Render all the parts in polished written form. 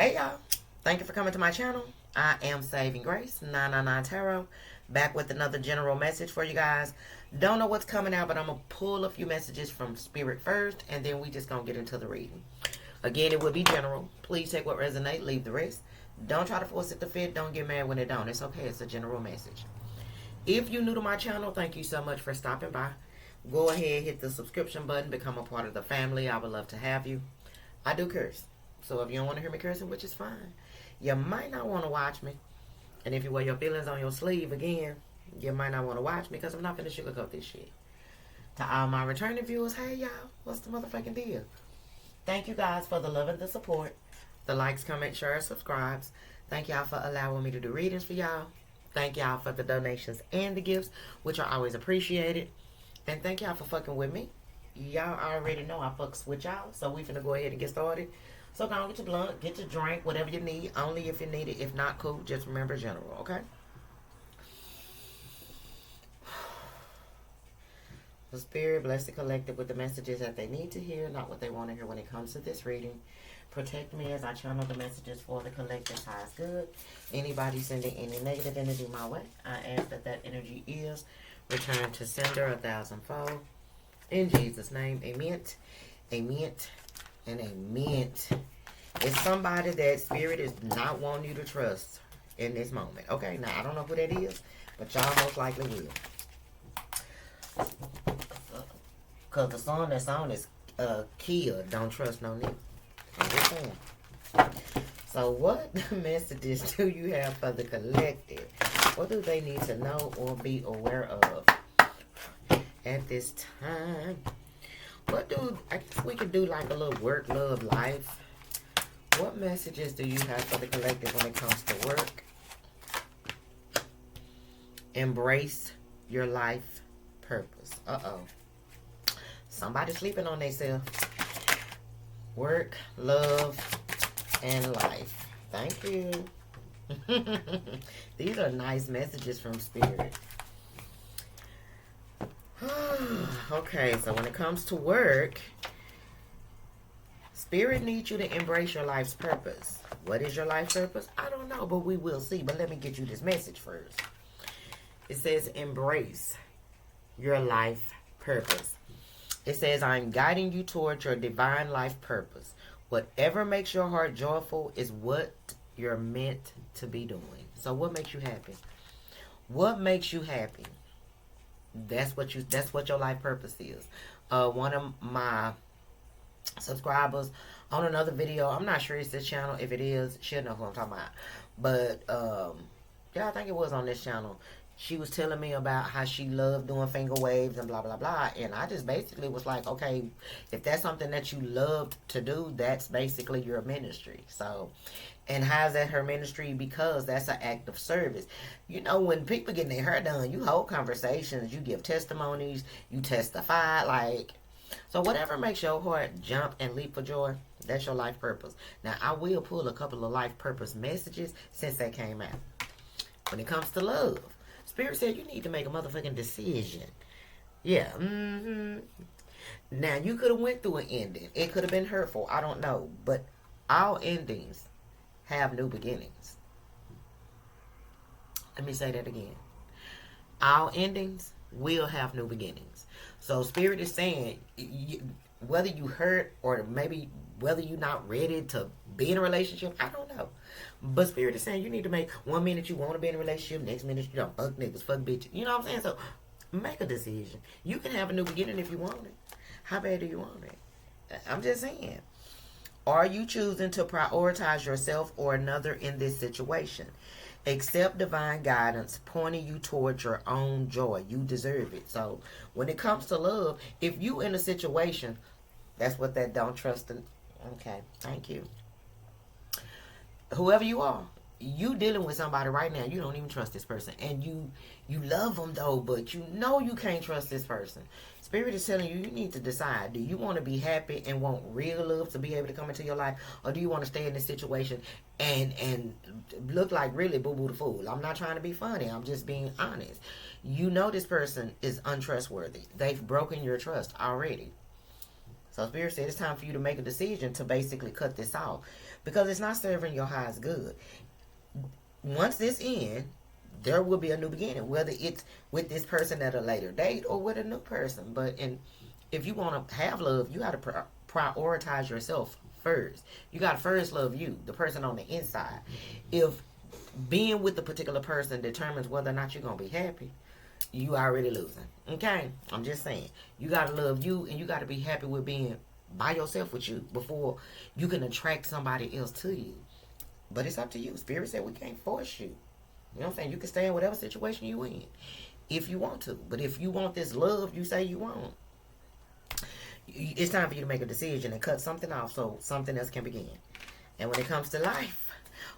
Hey y'all, thank you for coming to my channel. I am Saving Grace 999 Tarot, back with another general message for you guys. Don't know what's coming out, but I'm gonna pull a few messages from Spirit first, and then we just gonna get into the reading. Again, it will be general. Please take what resonates, leave the rest. Don't try to force it to fit. Don't get mad when it don't. It's okay. It's a general message. If you're new to my channel, thank you so much for stopping by. Go ahead, hit the subscription button, become a part of the family. I would love to have you. I do curse. So if you don't want to hear me cursing, which is fine, you might not want to watch me. And if you wear your feelings on your sleeve again, you might not want to watch me because I'm not going to sugarcoat this shit. To all my returning viewers, hey y'all, what's the motherfucking deal? Thank you guys for the love and the support. The likes, comment, share, subscribes. Thank y'all for allowing me to do readings for y'all. Thank y'all for the donations and the gifts, which are always appreciated. And thank y'all for fucking with me. Y'all already know I fucks with y'all, so we finna go ahead and get started. So go on, get your blunt, get your drink, whatever you need. Only if you need it. If not, cool. Just remember general, okay? The Spirit bless the collective with the messages that they need to hear, not what they want to hear when it comes to this reading. Protect me as I channel the messages for the collective highest good. Anybody sending any negative energy my way, I ask that that energy is returned to sender 1,000-fold. In Jesus' name, amen, amen, and amen. It's somebody that Spirit is not wanting you to trust in this moment. Okay, now I don't know who that is, but y'all most likely will. Because the song that's on is Kia, Don't Trust No Nigga. I'm just saying. So what messages do you have for the collective? What do they need to know or be aware of at this time? I guess we could do like a little work, love, life. What messages do you have for the collective when it comes to work? Embrace your life purpose. Uh-oh. Somebody sleeping on themselves. Work, love, and life. Thank you. These are nice messages from Spirit. Okay, so when it comes to work, Spirit needs you to embrace your life's purpose. What is your life purpose? I don't know, but we will see. But let me get you this message first. It says, embrace your life purpose. It says, I'm guiding you towards your divine life purpose. Whatever makes your heart joyful is what you're meant to be doing. So what makes you happy? What makes you happy? That's what your life purpose is. One of my subscribers on another video, I'm not sure it's this channel. If it is, she'll know who I'm talking about. But yeah, I think it was on this channel. She was telling me about how she loved doing finger waves and blah, blah, blah. And I just basically was like, okay, if that's something that you love to do, that's basically your ministry. So, and how's that her ministry? Because that's an act of service. You know, when people getting their hair done, you hold conversations, you give testimonies, you testify, like, so whatever makes your heart jump and leap for joy, that's your life purpose. Now, I will pull a couple of life purpose messages since they came out. When it comes to love, Spirit said you need to make a motherfucking decision. Yeah. Now, you could have went through an ending. It could have been hurtful. I don't know. But all endings have new beginnings. Let me say that again. All endings will have new beginnings. So Spirit is saying, whether you hurt or maybe whether you're not ready to be in a relationship, I don't know. But Spirit is saying you need to make 1 minute you want to be in a relationship, next minute you don't, fuck niggas, fuck bitches. You know what I'm saying? So make a decision. You can have a new beginning if you want it. How bad do you want it? I'm just saying. Are you choosing to prioritize yourself or another in this situation? Accept divine guidance pointing you towards your own joy. You deserve it. So when it comes to love, if you in a situation, that's what that don't trust in. Okay, thank you. Whoever you are, you dealing with somebody right now, you don't even trust this person. And you love them though, but you know you can't trust this person. Spirit is telling you, you need to decide. Do you want to be happy and want real love to be able to come into your life? Or do you want to stay in this situation and look like really boo-boo the fool? I'm not trying to be funny. I'm just being honest. You know this person is untrustworthy. They've broken your trust already. So Spirit said it's time for you to make a decision to basically cut this off, because it's not serving your highest good. Once this ends, there will be a new beginning, whether it's with this person at a later date or with a new person. But if you want to have love, you got to prioritize yourself first. You got to first love you, the person on the inside. If being with the particular person determines whether or not you're going to be happy, you already losing. Okay? I'm just saying. You got to love you, and you got to be happy with being by yourself with you before you can attract somebody else to you. But it's up to you. Spirit said we can't force you. You know what I'm saying? You can stay in whatever situation you in if you want to. But if you want this love you say you want, it's time for you to make a decision and cut something off so something else can begin. And when it comes to life,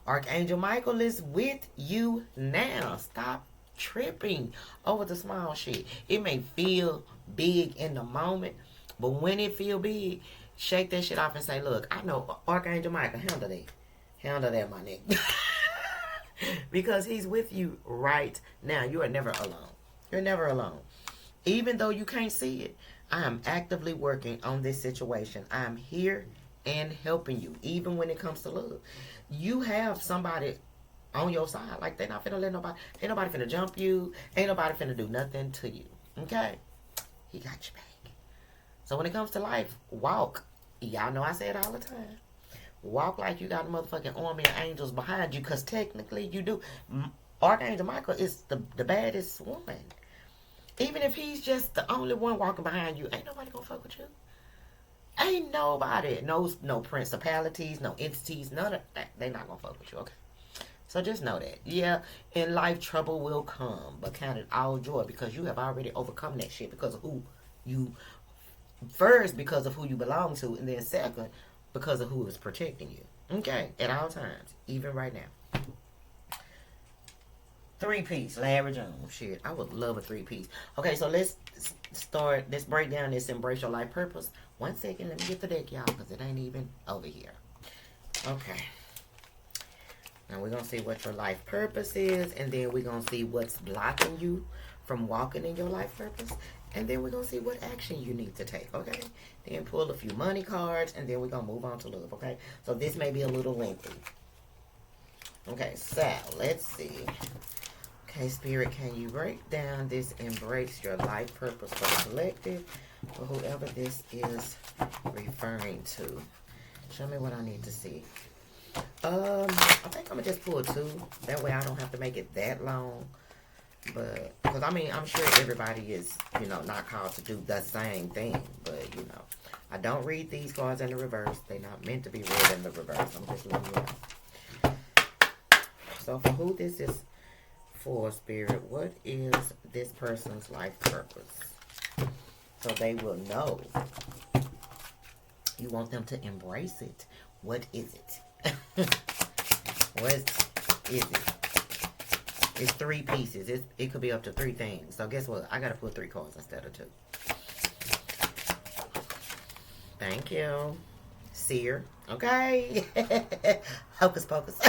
Archangel Michael is with you now. Stop tripping over the small shit. It may feel big in the moment, but when it feel big, shake that shit off and say, look, I know Archangel Michael, handle that. Handle that, my nigga. Because he's with you right now. You are never alone. You're never alone. Even though you can't see it, I am actively working on this situation. I am here and helping you, even when it comes to love. You have somebody on your side. Like, they're not finna let nobody, ain't nobody finna jump you. Ain't nobody finna do nothing to you. Okay? He got your back. So when it comes to life, walk. Y'all know I say it all the time. Walk like you got a motherfucking army of angels behind you, because technically you do. Archangel Michael is the baddest one. Even if he's just the only one walking behind you, ain't nobody gonna fuck with you. Ain't nobody. No principalities, no entities, none of that. They not gonna fuck with you, okay? So just know that. Yeah, in life trouble will come, but count it all joy, because you have already overcome that shit because of who you, first because of who you belong to, and then second because of who is protecting you. Okay, at all times, even right now. 3-piece, Larry Jones. Shit, I would love a 3-piece. Okay, so let's break down this Embrace Your Life Purpose. 1 second, let me get the deck, y'all, because it ain't even over here. Okay. Now we're going to see what your life purpose is, and then we're going to see what's blocking you from walking in your life purpose. And then we're going to see what action you need to take, okay? Then pull a few money cards, and then we're going to move on to love, okay? So this may be a little lengthy. Okay, so let's see. Okay, Spirit, can you break down this Embrace Your Life Purpose for the collective, or whoever this is referring to? Show me what I need to see. I think I'm going to just pull 2. That way I don't have to make it that long. But, because I mean, I'm sure everybody is, not called to do the same thing. But, I don't read these cards in the reverse. They're not meant to be read in the reverse. I'm just letting you know. So, for who this is for, Spirit, what is this person's life purpose? So they will know. You want them to embrace it. What is it? What is it? It's 3 pieces. It could be up to 3 things. So guess what? I got to put 3 cards instead of 2. Thank you. Seer. Okay. Hocus pocus.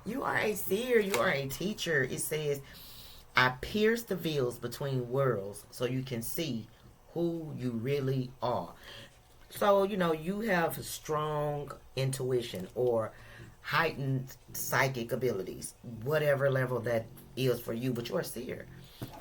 You are a seer. You are a teacher. It says, I pierce the veils between worlds so you can see who you really are. So, you have strong intuition or heightened psychic abilities, whatever level that is for you, but you're a seer.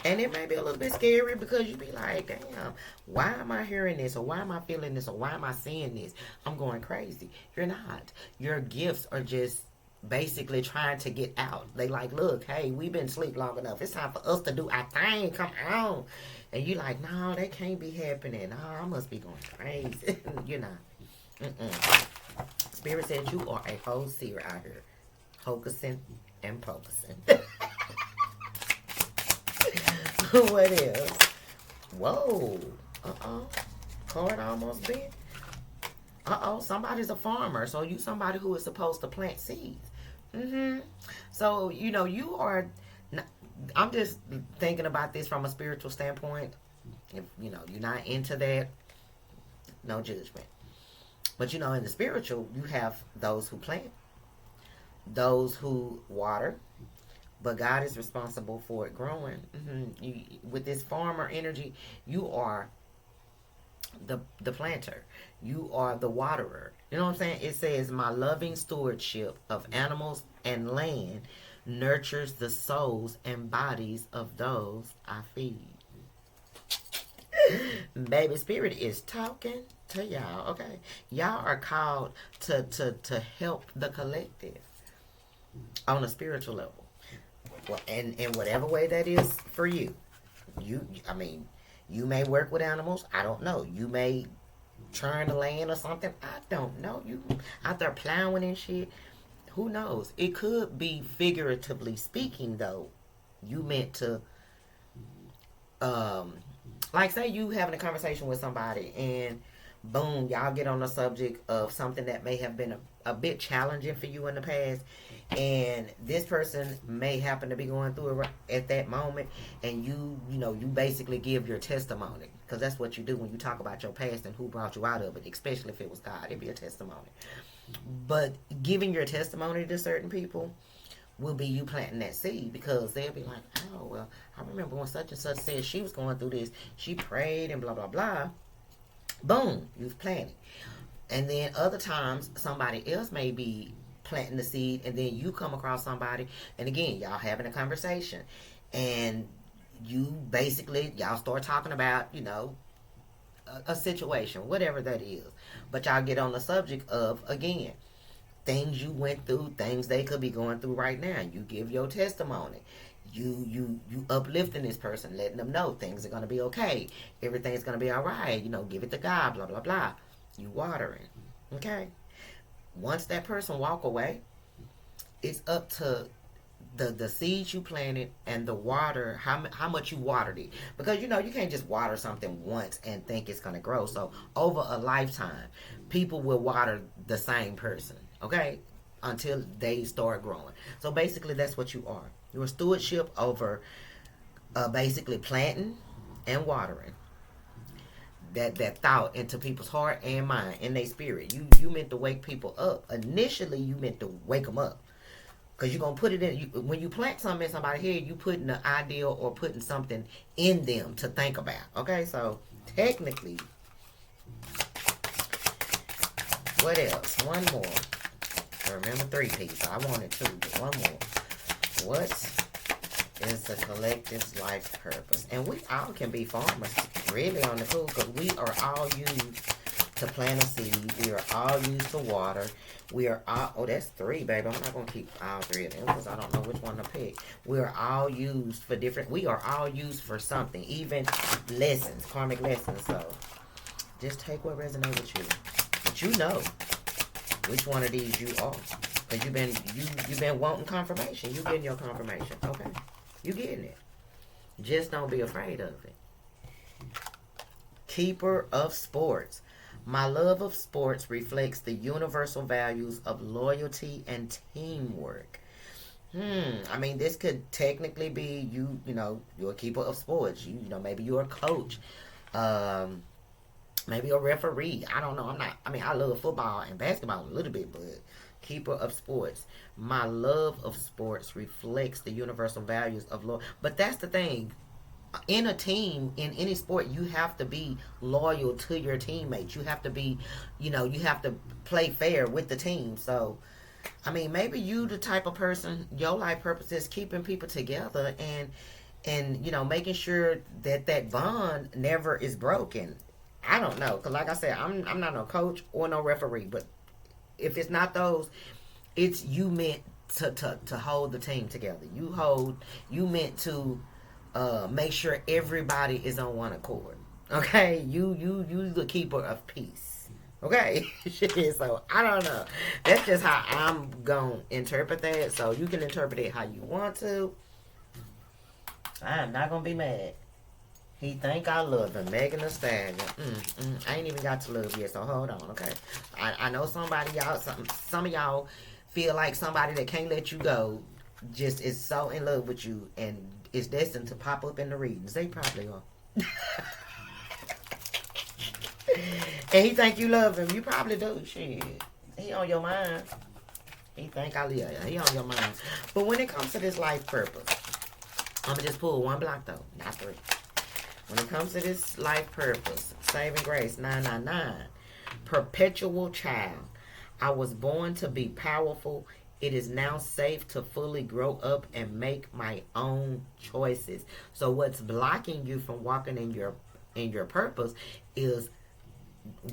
And it may be a little bit scary because you be like, damn, why am I hearing this, or why am I feeling this, or why am I seeing this? I'm going crazy. You're not. Your gifts are just basically trying to get out. They like, look, hey, we've been asleep long enough. It's time for us to do our thing. Come on. And you like, no, that can't be happening. No, I must be going crazy. You're not. Spirit said you are a whole seer out here. Hocusing and pocusing. What else? Whoa. Card almost bent. Somebody's a farmer. So you somebody who is supposed to plant seeds. So, you are... I'm just thinking about this from a spiritual standpoint. If, you're not into that, no judgment. But, in the spiritual, you have those who plant, those who water, but God is responsible for it growing. With this farmer energy, you are the planter. You are the waterer. You know what I'm saying? It says, my loving stewardship of animals and land nurtures the souls and bodies of those I feed. Baby, spirit is talking to y'all. Okay, y'all are called to help the collective on a spiritual level. Well, and in whatever way that is for you. I mean, you may work with animals. I don't know. You may churn the land or something. I don't know. You out there plowing and shit. Who knows? It could be, figuratively speaking, though. You meant to, like, say you having a conversation with somebody and boom, y'all get on the subject of something that may have been a bit challenging for you in the past, and this person may happen to be going through it at that moment, and you basically give your testimony, because that's what you do when you talk about your past and who brought you out of it, especially if it was God. It'd be a testimony. But giving your testimony to certain people will be you planting that seed, because they'll be like, oh, well, I remember when such and such said she was going through this, she prayed and blah blah blah. Boom, you've planted. And then other times somebody else may be planting the seed, and then you come across somebody, and again, y'all having a conversation, and y'all start talking about, a situation, whatever that is. But y'all get on the subject of, again, things you went through, things they could be going through right now. You give your testimony. You uplifting this person, letting them know things are going to be okay. Everything's going to be all right. Give it to God, blah, blah, blah. You watering. Okay? Once that person walk away, it's up to the seeds you planted and the water, how much you watered it. Because, you can't just water something once and think it's going to grow. So, over a lifetime, people will water the same person. Okay? Until they start growing. So, basically, that's what you are. Your stewardship over basically planting and watering that thought into people's heart and mind and their spirit. You meant to wake people up. Initially, you meant to wake them up, because you're going to put it in. When you plant something in somebody's head, you putting an idea or putting something in them to think about. Okay, so technically, what else? One more. Remember 3 pieces. I wanted 2, but one more. What is the collective's life purpose? And we all can be farmers, really, on the cool, because we are all used to plant a seed. We are all used to water. We are all, that's 3, baby. I'm not going to keep all 3 of them, because I don't know which one to pick. We are all used for we are all used for something, even lessons, karmic lessons. So just take what resonates with you. But you know which one of these you are. Because you've been wanting confirmation. You getting your confirmation. Okay. You getting it. Just don't be afraid of it. Keeper of sports. My love of sports reflects the universal values of loyalty and teamwork. I mean, this could technically be you're a keeper of sports. Maybe you're a coach. Maybe a referee. I don't know. I love football and basketball a little bit, but keeper of sports. My love of sports reflects the universal values of loyalty. But that's the thing. In a team, in any sport, you have to be loyal to your teammates. You have to be, you have to play fair with the team. So, maybe you the type of person, your life purpose is keeping people together and making sure that bond never is broken. I don't know, because like I said, I'm not no coach or no referee, but if it's not those, it's you meant to hold the team together. You meant to make sure everybody is on one accord. Okay, you the keeper of peace. Okay, so I don't know. That's just how I'm gonna interpret that. So you can interpret it how you want to. I'm not gonna be mad. He think I love him, Megan Thee Stallion. I ain't even got to love yet, so hold on, okay? I know some of y'all feel like somebody that can't let you go just is so in love with you and is destined to pop up in the readings. They probably are. And he think you love him. You probably do. Shit. He on your mind. He think I live. He on your mind. But when it comes to this life purpose, I'm going to just pull one block, though, not 3. When it comes to this life purpose, saving grace, 999. Perpetual child. I was born to be powerful. It is now safe to fully grow up and make my own choices. So what's blocking you from walking in your purpose is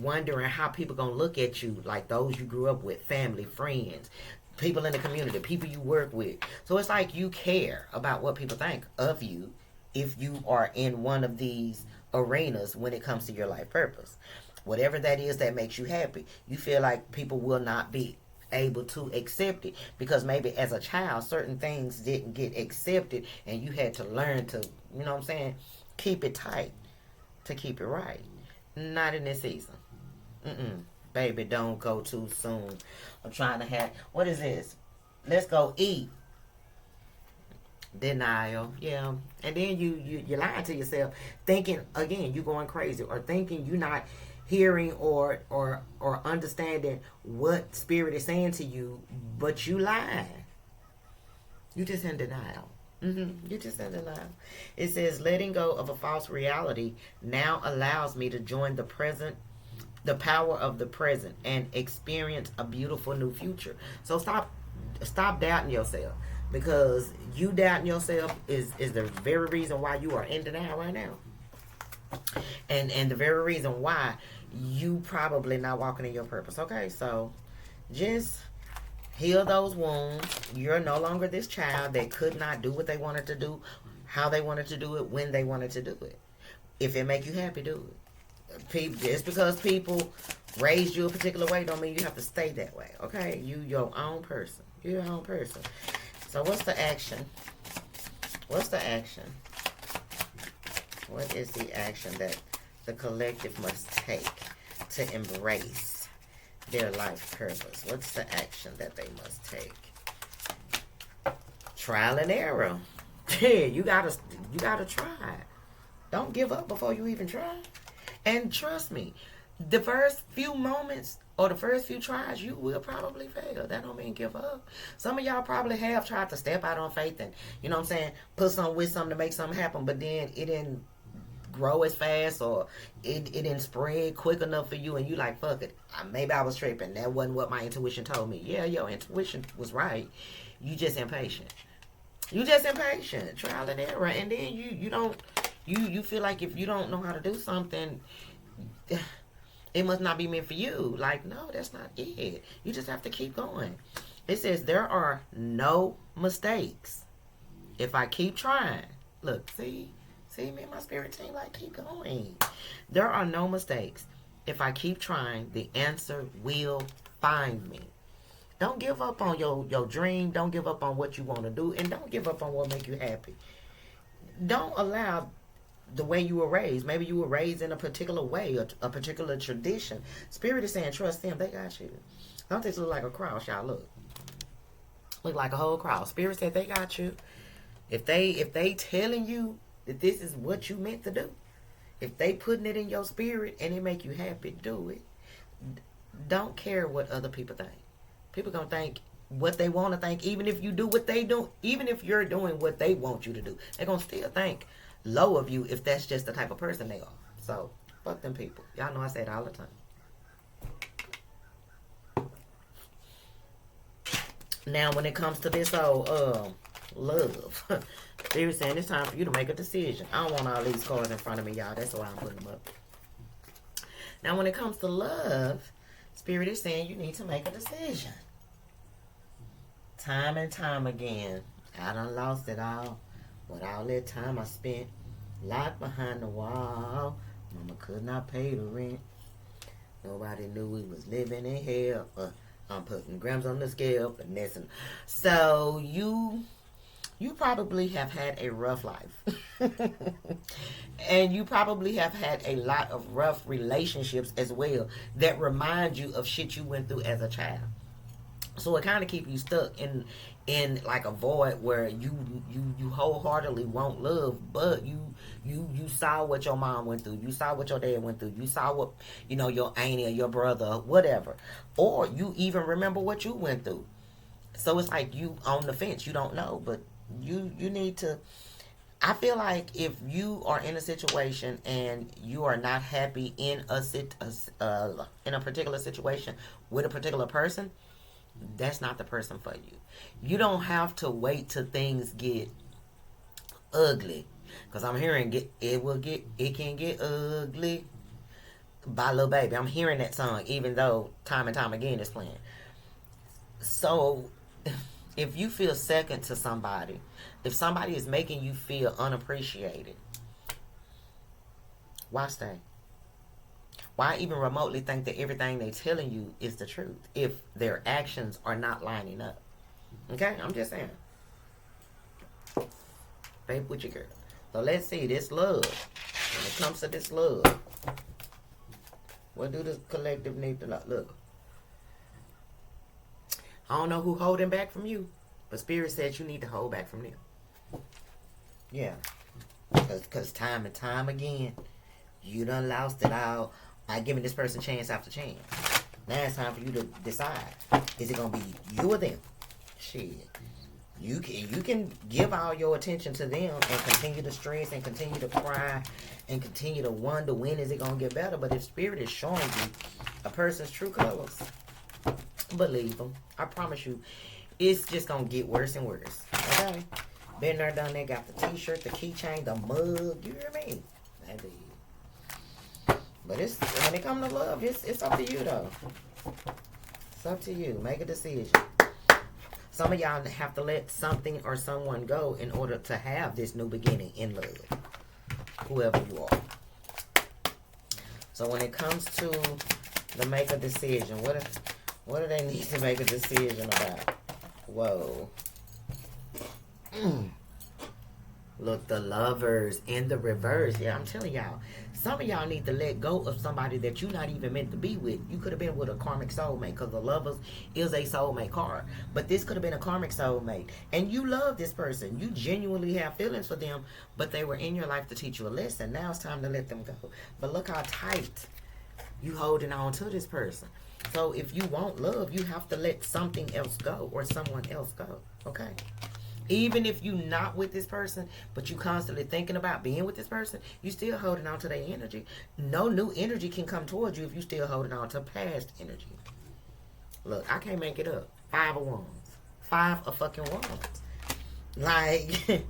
wondering how people gonna look at you, like those you grew up with, family, friends, people in the community, people you work with. So it's like you care about what people think of you if you are in one of these arenas when it comes to your life purpose. Whatever that is that makes you happy, you feel like people will not be able to accept it because maybe as a child certain things didn't get accepted and you had to learn to, you know what I'm saying, keep it tight to keep it right. Not in this season. Baby, don't go too soon. I'm trying to have, what is this? Let's go eat. Denial. Yeah. And then you're lying to yourself, thinking again you going crazy, or thinking you're not hearing or understanding what spirit is saying to you, but you lying. You just in denial. You just in denial. It says letting go of a false reality now allows me to join the power of the present and experience a beautiful new future. So stop doubting yourself, because you doubting yourself is the very reason why you are in denial right now. And the very reason why you probably not walking in your purpose. Okay, so just heal those wounds. You're no longer this child that could not do what they wanted to do, how they wanted to do it, when they wanted to do it. If it make you happy, do it. Just because people raised you a particular way don't mean you have to stay that way. Okay, you your own person. You're your own person. So what's the action? What's the action? What is the action that the collective must take to embrace their life purpose? What's the action that they must take? Trial and error. Yeah, you gotta try. Don't give up before you even try. And trust me, the first few moments or the first few tries, you will probably fail. That don't mean give up. Some of y'all probably have tried to step out on faith and, you know what I'm saying, put something with something to make something happen, but then it didn't grow as fast, or it didn't spread quick enough for you, and you like, fuck it, maybe I was tripping, that wasn't what my intuition told me. Yeah, your intuition was right. You just impatient. Trial and error. And then you feel like if you don't know how to do something, it must not be meant for you. Like, no, that's not it. You just have to keep going. It says there are no mistakes if I keep trying. Look, see me and my spirit team, like, keep going. There are no mistakes. If I keep trying, the answer will find me. Don't give up on your dream. Don't give up on what you want to do. And don't give up on what make you happy. Don't allow the way you were raised. Maybe you were raised in a particular way, or a particular tradition. Spirit is saying, trust them. They got you. Don't this look like a cross, y'all? Look like a whole cross. Spirit said they got you. If they telling you that this is what you meant to do, if they putting it in your spirit and it make you happy, do it. Don't care what other people think. People gonna think what they want to think, even if you do what they do, even if you're doing what they want you to do. They're gonna still think low of you if that's just the type of person they are. So fuck them people. Y'all know I say it all the time. Now when it comes to this whole love, they were saying it's time for you to make a decision. I don't want all these cards in front of me, y'all. That's why I'm putting them up. Now when it comes to love, Spirit is saying you need to make a decision. Time and time again, I done lost it all. With all that time I spent locked behind the wall. Mama could not pay the rent. Nobody knew we was living in hell. I'm putting grams on the scale, but messing. So you probably have had a rough life. And you probably have had a lot of rough relationships as well that remind you of shit you went through as a child. So it kind of keep you stuck in like a void where you wholeheartedly want love, but you saw what your mom went through, you saw what your dad went through, you saw what, you know, your auntie or your brother, whatever, or you even remember what you went through. So it's like you on the fence, you don't know, but you need to I feel like if you are in a situation and you are not happy in in a particular situation with a particular person, that's not the person for you. You don't have to wait till things get ugly, because I'm hearing it can get ugly by Lil Baby. I'm hearing that song, even though time and time again it's playing. So, if you feel second to somebody, if somebody is making you feel unappreciated, why stay? Why even remotely think that everything they're telling you is the truth if their actions are not lining up? Okay, I'm just saying. Babe with your girl. So let's see this love. When it comes to this love, what do the collective need to look? I don't know who holding back from you, but Spirit says you need to hold back from them. Yeah. Because time and time again, you done lost it all by giving this person chance after chance. Now it's time for you to decide. Is it going to be you or them? Shit. You can give all your attention to them and continue to stress and continue to cry and continue to wonder when is it going to get better. But if Spirit is showing you a person's true colors, believe them. I promise you, it's just going to get worse and worse. Okay? Been there, done that. Got the t-shirt, the keychain, the mug. You hear me? That is. But when it comes to love, it's up to you, though. It's up to you. Make a decision. Some of y'all have to let something or someone go in order to have this new beginning in love. Whoever you are. So when it comes to the make a decision, what do they need to make a decision about? Whoa. Look, the Lovers in the reverse. Yeah, I'm telling y'all. Some of y'all need to let go of somebody that you're not even meant to be with. You could have been with a karmic soulmate, because the Lovers is a soulmate card. But this could have been a karmic soulmate. And you love this person. You genuinely have feelings for them, but they were in your life to teach you a lesson. Now it's time to let them go. But look how tight you holding on to this person. So if you want love, you have to let something else go or someone else go. Okay? Even if you're not with this person, but you constantly thinking about being with this person, you still holding on to their energy. No new energy can come towards you if you still holding on to past energy. Look, I can't make it up. 5 of Wands. 5 of fucking Wands. Like,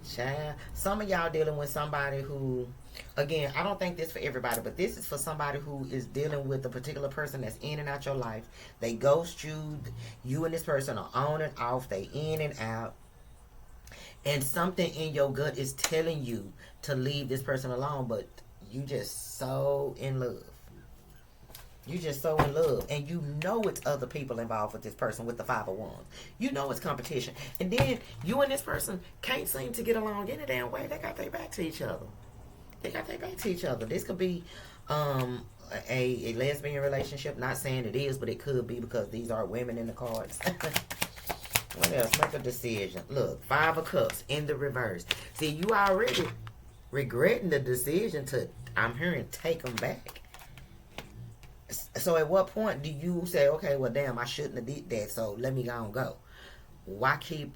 child, some of y'all dealing with somebody who, again, I don't think this for everybody, but this is for somebody who is dealing with a particular person that's in and out your life. They ghost you. You and this person are on and off. They in and out. And something in your gut is telling you to leave this person alone, but you just so in love. You just so in love. And you know it's other people involved with this person with the 5 of Wands. You know it's competition. And then you and this person can't seem to get along any damn way. They got their back to each other. They got their back to each other. This could be a lesbian relationship. Not saying it is, but it could be, because these are women in the cards. What else? Make a decision. Look, 5 of Cups in the reverse. See, you already regretting the decision to, I'm hearing, take them back. So at what point do you say, okay, well, damn, I shouldn't have did that, so let me go and go? Why keep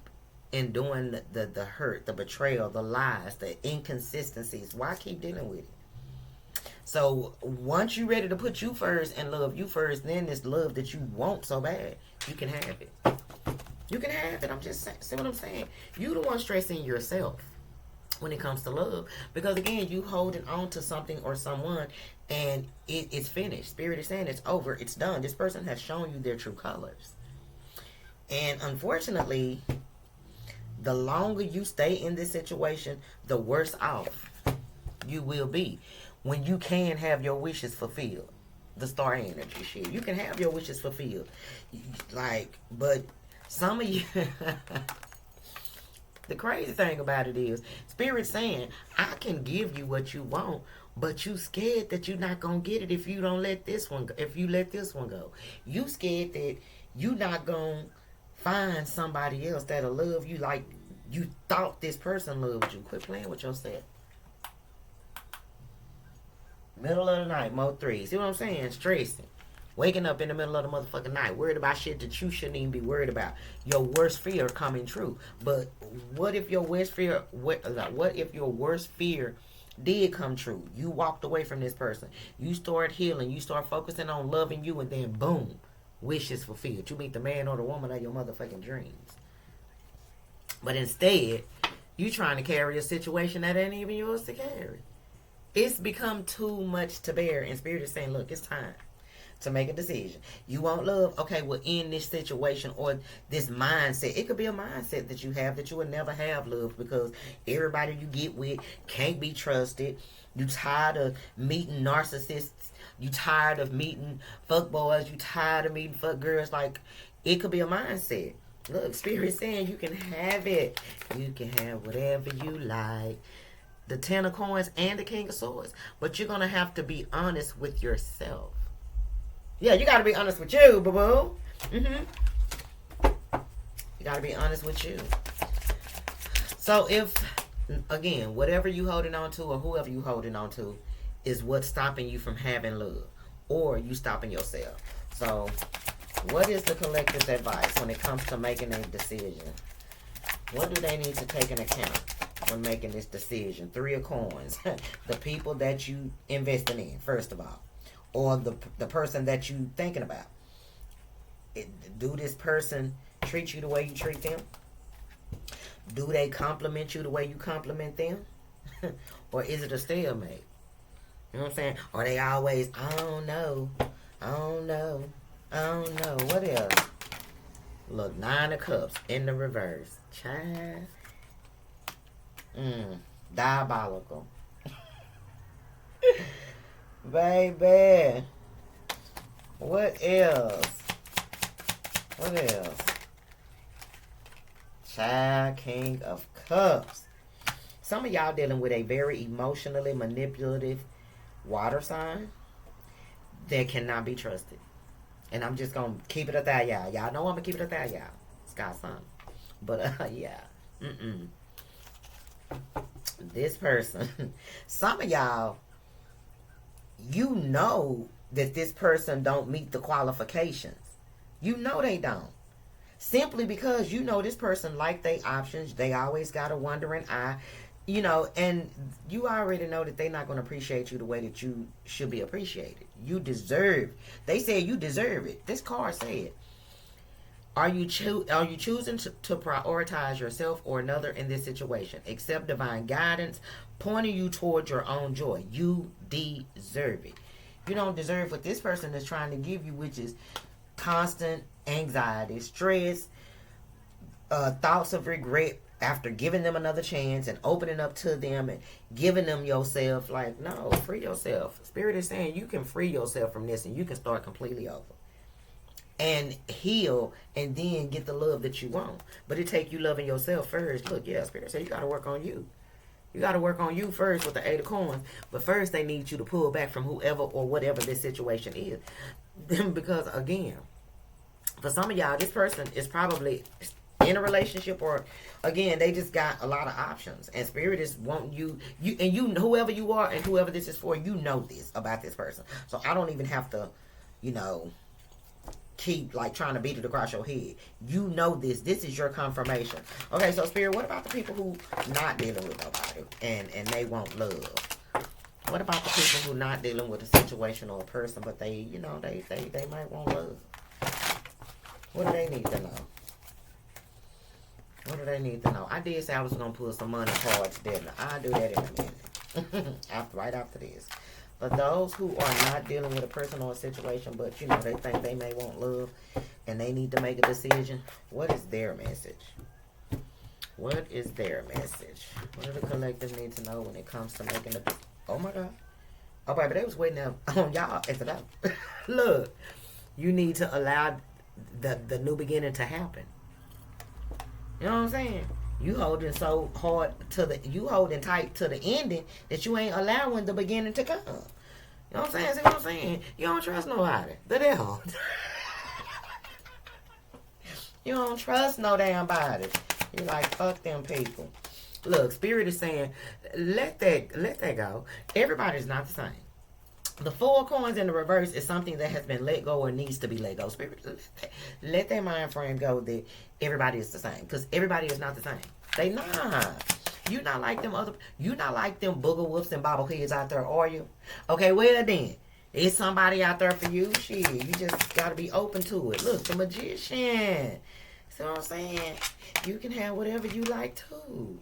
enduring the hurt, the betrayal, the lies, the inconsistencies? Why keep dealing with it? So once you're ready to put you first and love you first, then this love that you want so bad, you can have it. You can have it. I'm just saying. See what I'm saying? You the one stressing yourself when it comes to love. Because again, you holding on to something or someone and it's finished. Spirit is saying it's over. It's done. This person has shown you their true colors. And unfortunately, the longer you stay in this situation, the worse off you will be. When you can have your wishes fulfilled. The star energy shit. You can have your wishes fulfilled. Like, but some of you, the crazy thing about it is, Spirit's saying, I can give you what you want, but you scared that you're not going to get it if you don't let this one go. If you let this one go. You scared that you're not going to find somebody else that'll love you like you thought this person loved you. Quit playing with yourself. Middle of the night, Mo 3. See what I'm saying? Stressing. Waking up in the middle of the motherfucking night, worried about shit that you shouldn't even be worried about. Your worst fear coming true. But what if your worst fear, what if your worst fear did come true? You walked away from this person. You start healing. You start focusing on loving you, and then boom, wishes fulfilled. You meet the man or the woman of your motherfucking dreams. But instead, you trying to carry a situation that ain't even yours to carry. It's become too much to bear, and Spirit is saying, look, it's time to make a decision. You want love? Okay, well, in this situation or this mindset, it could be a mindset that you have that you will never have love, because everybody you get with can't be trusted. You tired of meeting narcissists. You tired of meeting fuck boys. You tired of meeting fuck girls. Like, it could be a mindset. Look, Spirit saying you can have it. You can have whatever you like. The 10 of coins and the King of Swords. But you're going to have to be honest with yourself. Yeah, you got to be honest with you, boo-boo. You got to be honest with you. So if, again, whatever you holding on to or whoever you holding on to is what's stopping you from having love, or you stopping yourself. So what is the collective's advice when it comes to making a decision? What do they need to take into account when making this decision? 3 of coins. The people that you investing in, first of all. Or the person that you thinking about. Do this person treat you the way you treat them? Do they compliment you the way you compliment them? Or is it a stalemate? You know what I'm saying? Or they always, I don't know. What else? Look, 9 of Cups in the reverse. Child. Diabolical. Baby. What else? Child, King of Cups. Some of y'all dealing with a very emotionally manipulative water sign that cannot be trusted. And I'm just going to keep it at that, y'all. Y'all know I'm going to keep it at that, y'all. Sky sign. But, yeah. This person. Some of y'all, you know that this person don't meet the qualifications. You know they don't. Simply because you know this person like they options. They always got a wandering eye. You know, and you already know that they're not going to appreciate you the way that you should be appreciated. You deserve. They said you deserve it. This card said, are you choosing to prioritize yourself or another in this situation? Accept divine guidance, pointing you towards your own joy. You deserve it. You don't deserve what this person is trying to give you, which is constant anxiety, stress, thoughts of regret after giving them another chance and opening up to them and giving them yourself. Like, no, free yourself. Spirit is saying you can free yourself from this and you can start completely over and heal and then get the love that you want. But it take you loving yourself first. Look, yeah, Spirit said you got to work on you. You got to work on you first with the 8 of coins. But first they need you to pull back from whoever or whatever this situation is. Because, again, for some of y'all, this person is probably in a relationship, or again, they just got a lot of options. And Spirit is wanting you and you, whoever you are and whoever this is for, you know this about this person. So I don't even have to, keep like trying to beat it across your head. You know this. This is your confirmation. Okay, so Spirit, what about the people who not dealing with nobody and they want love? What about the people who not dealing with a situation or a person, but they, they might want love? What do they need to know? What do they need to know? I did say I was going to pull some money cards, didn't I? I'll do that in a minute. right after this. But those who are not dealing with a person or a situation, but, they think they may want love and they need to make a decision, what is their message? What is their message? What do the collective need to know when it comes to making a... Oh, my God. Oh, baby, they was waiting on y'all at the door. Look, you need to allow the new beginning to happen. You know what I'm saying? You holding so hard you holding tight to the ending that you ain't allowing the beginning to come. You know what I'm saying? See what I'm saying? You don't trust nobody. The devil. You don't trust no damn body. You like, fuck them people. Look, Spirit is saying, let that go. Everybody's not the same. The Four of Coins in the reverse is something that has been let go or needs to be let go. Spirit, let that mind frame go that everybody is the same. Because everybody is not the same. They not. You not like them other. You not like them booger whoops and bobbleheads out there, are you? Okay, well then. It's somebody out there for you. Shit, you just gotta be open to it. Look, the Magician. See what I'm saying? You can have whatever you like too.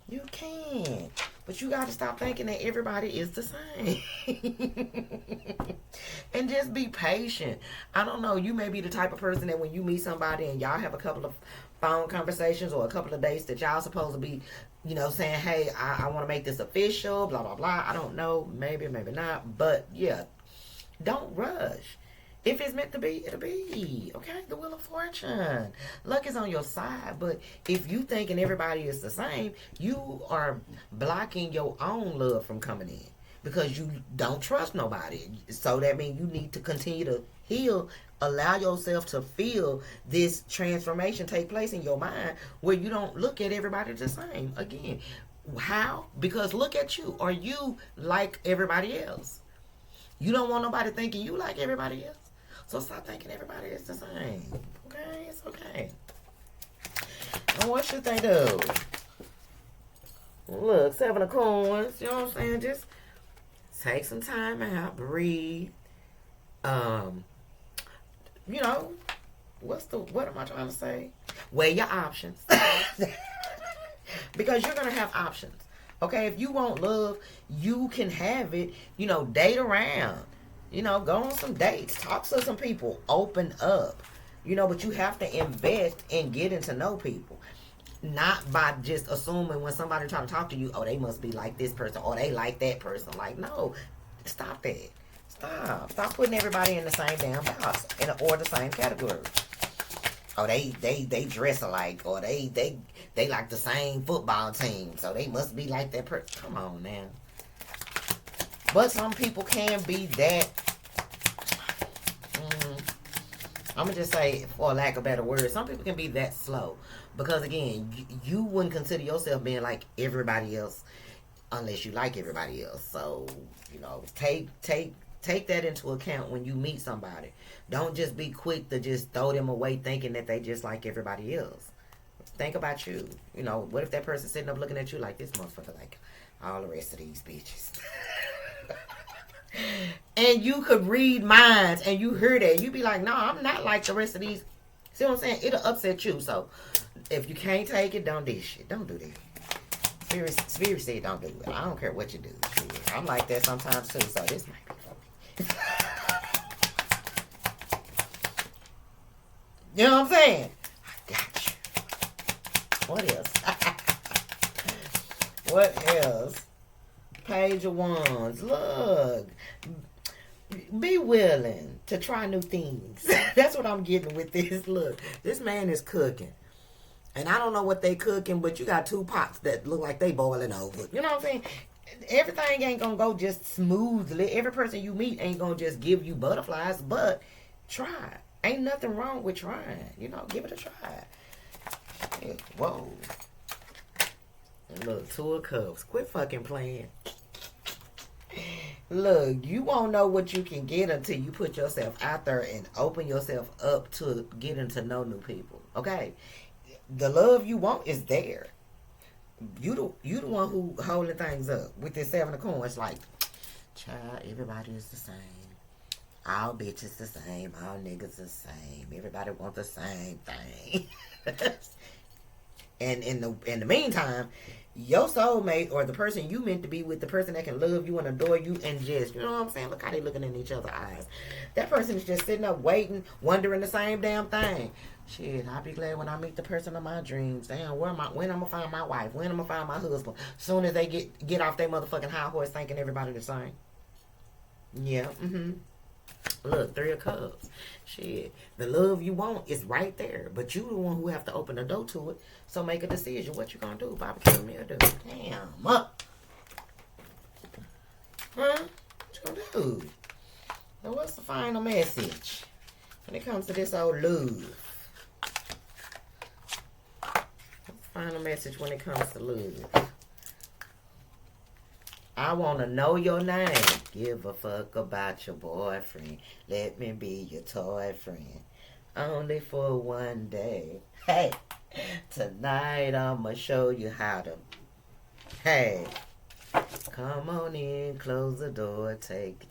You can. But you got to stop thinking that everybody is the same. And just be patient. I don't know. You may be the type of person that when you meet somebody and y'all have a couple of phone conversations or a couple of dates that y'all supposed to be, you know, saying, hey, I want to make this official, blah, blah, blah. I don't know. Maybe, maybe not. But, yeah. Don't rush. If it's meant to be, it'll be. Okay? The Wheel of Fortune. Luck is on your side. But if you thinking everybody is the same, you are blocking your own love from coming in. Because you don't trust nobody. So that means you need to continue to heal. Allow yourself to feel this transformation take place in your mind where you don't look at everybody the same. Again, how? Because look at you. Are you like everybody else? You don't want nobody thinking you like everybody else. So stop thinking everybody is the same. Okay? It's okay. And what should they do? Look, 7 of Coins. You know what I'm saying? Just take some time out. Breathe. You know, what am I trying to say? Weigh your options. Because you're going to have options. Okay, if you want love, you can have it. You know, date around. You know, go on some dates. Talk to some people. Open up. You know, but you have to invest in getting to know people. Not by just assuming when somebody trying to talk to you, oh, they must be like this person or they like that person. Like, no. Stop that. Stop putting everybody in the same damn box or the same category. Oh, they dress alike, or they like the same football team, so they must be like that person. Come on now. But some people can be that. I'm gonna just say, for lack of better words, some people can be that slow because again, you wouldn't consider yourself being like everybody else unless you like everybody else. So you know, take that into account when you meet somebody. Don't just be quick to just throw them away thinking that they just like everybody else. Think about you. You know, what if that person sitting up looking at you like this motherfucker like all the rest of these bitches? And you could read minds and you hear that. You be like, no, I'm not like the rest of these. See what I'm saying? It'll upset you. So if you can't take it, don't dish it. Don't do that. Spirit said don't do it. I don't care what you do. I'm like that sometimes too. So this might be for me. You know what I'm saying? I got you. What else? What else? Page of Wands. Look. Be willing to try new things. That's what I'm getting with this. Look. This man is cooking. And I don't know what they cooking, but you got 2 pots that look like they boiling over. You know what I'm saying? Everything ain't gonna go just smoothly. Every person you meet ain't gonna just give you butterflies, but try. Ain't nothing wrong with trying. You know, give it a try. Yeah, whoa. Look, 2 of Cups. Quit fucking playing. Look, you won't know what you can get until you put yourself out there and open yourself up to getting to know new people. Okay? The love you want is there. You the one who holding things up with this 7 of Coins. Like, child, everybody is the same. All bitches the same. All niggas the same. Everybody want the same thing. And in the meantime, your soulmate or the person you meant to be with, the person that can love you and adore you and just, you know what I'm saying? Look how they looking in each other's eyes. That person is just sitting up waiting, wondering the same damn thing. Shit, I'll be glad when I meet the person of my dreams. Damn, when I'm gonna find my wife? When I'm gonna find my husband? Soon as they get off their motherfucking high horse thinking everybody the same. Yeah, Look, 3 of Cups. Shit, the love you want is right there, but you the one who have to open the door to it. So make a decision. What you gonna do? Barbecue me or do? Damn, up. Huh? What you gonna do? Now, what's the final message when it comes to this old love? What's the final message when it comes to love? I want to know your name. Give a fuck about your boyfriend. Let me be your toy friend. Only for one day. Hey, tonight I'ma show you how to. Hey, come on in, close the door, take.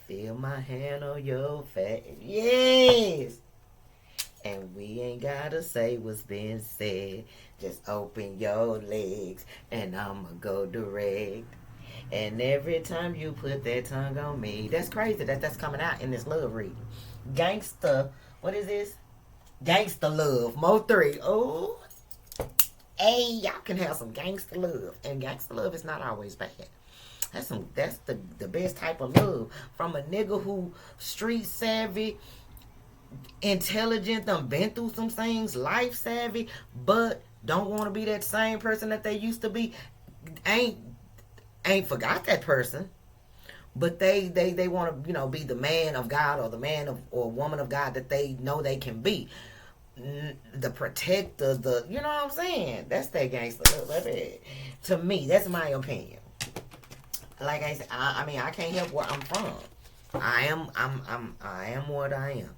Feel my hand on your face. Yes! And we ain't gotta say what's been said. Just open your legs and I'ma go direct. And every time you put that tongue on me, that's crazy that that's coming out in this love reading. Gangsta, what is this? Gangsta love, Mo 3. Oh, hey, y'all can have some gangsta love. And gangsta love is not always bad. That's the best type of love. From a nigga who street savvy, intelligent, done been through some things, life savvy, but don't want to be that same person that they used to be. Ain't forgot that person, but they want to be the man of God or the man of or woman of God that they know they can be. The protector, you know what I'm saying? That's that gangster love. To me, that's my opinion. Like I said, I mean, I can't help where I'm from. I am what I am.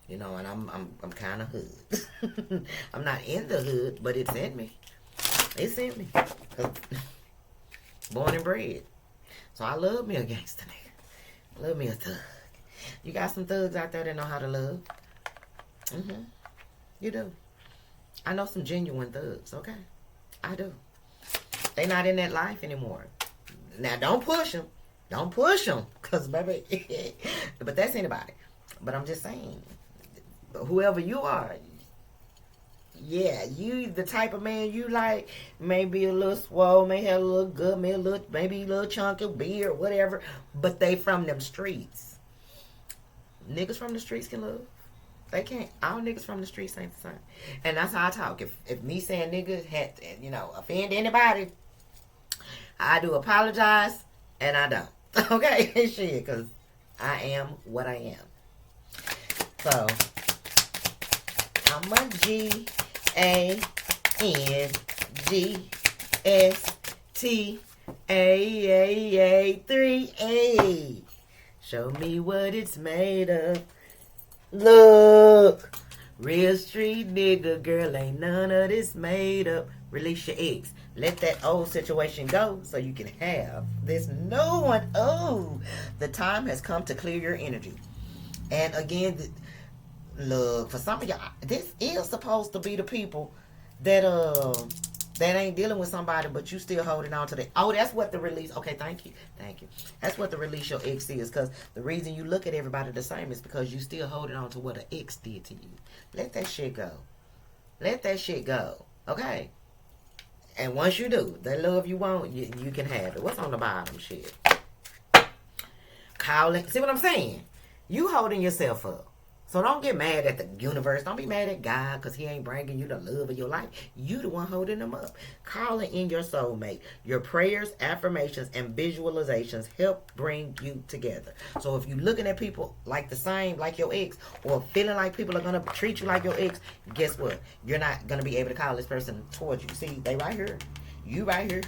And I'm kind of hood. I'm not in the hood, but it's in me. It's in me. Born and bred. So I love me a gangster nigga. Love me a thug. You got some thugs out there that know how to love. You do. I know some genuine thugs, okay? I do. They not in that life anymore. Now, don't push them. Don't push them. Because, baby, but that's anybody. But I'm just saying, whoever you are, yeah, you the type of man you like, maybe a little swole, may have a little good, maybe a little chunky beard, whatever, but they from them streets. Niggas from the streets can love. They can't. All niggas from the streets ain't the same. And that's how I talk. If me saying niggas had, offend anybody, I do apologize, and I don't. Okay? Shit, because I am what I am. So, I'm a GANGSTA3A. Show me what it's made of. Look, real street nigga, girl, ain't none of this made up. Release your ex. Let that old situation go so you can have this new one. Oh, the time has come to clear your energy. And again, look, for some of y'all, this is supposed to be the people that ain't dealing with somebody, but you still holding on to the. Oh, that's what the release. Okay, thank you. That's what the release your ex is, because the reason you look at everybody the same is because you still holding on to what an ex did to you. Let that shit go. Let that shit go. Okay. And once you do, that love you want, you can have it. What's on the bottom? Shit. Calling. See what I'm saying? You holding yourself up. So don't get mad at the universe. Don't be mad at God because he ain't bringing you the love of your life. You the one holding them up. Calling in your soulmate. Your prayers, affirmations, and visualizations help bring you together. So if you're looking at people like the same, like your ex, or feeling like people are going to treat you like your ex, guess what? You're not going to be able to call this person towards you. See, they right here. You right here.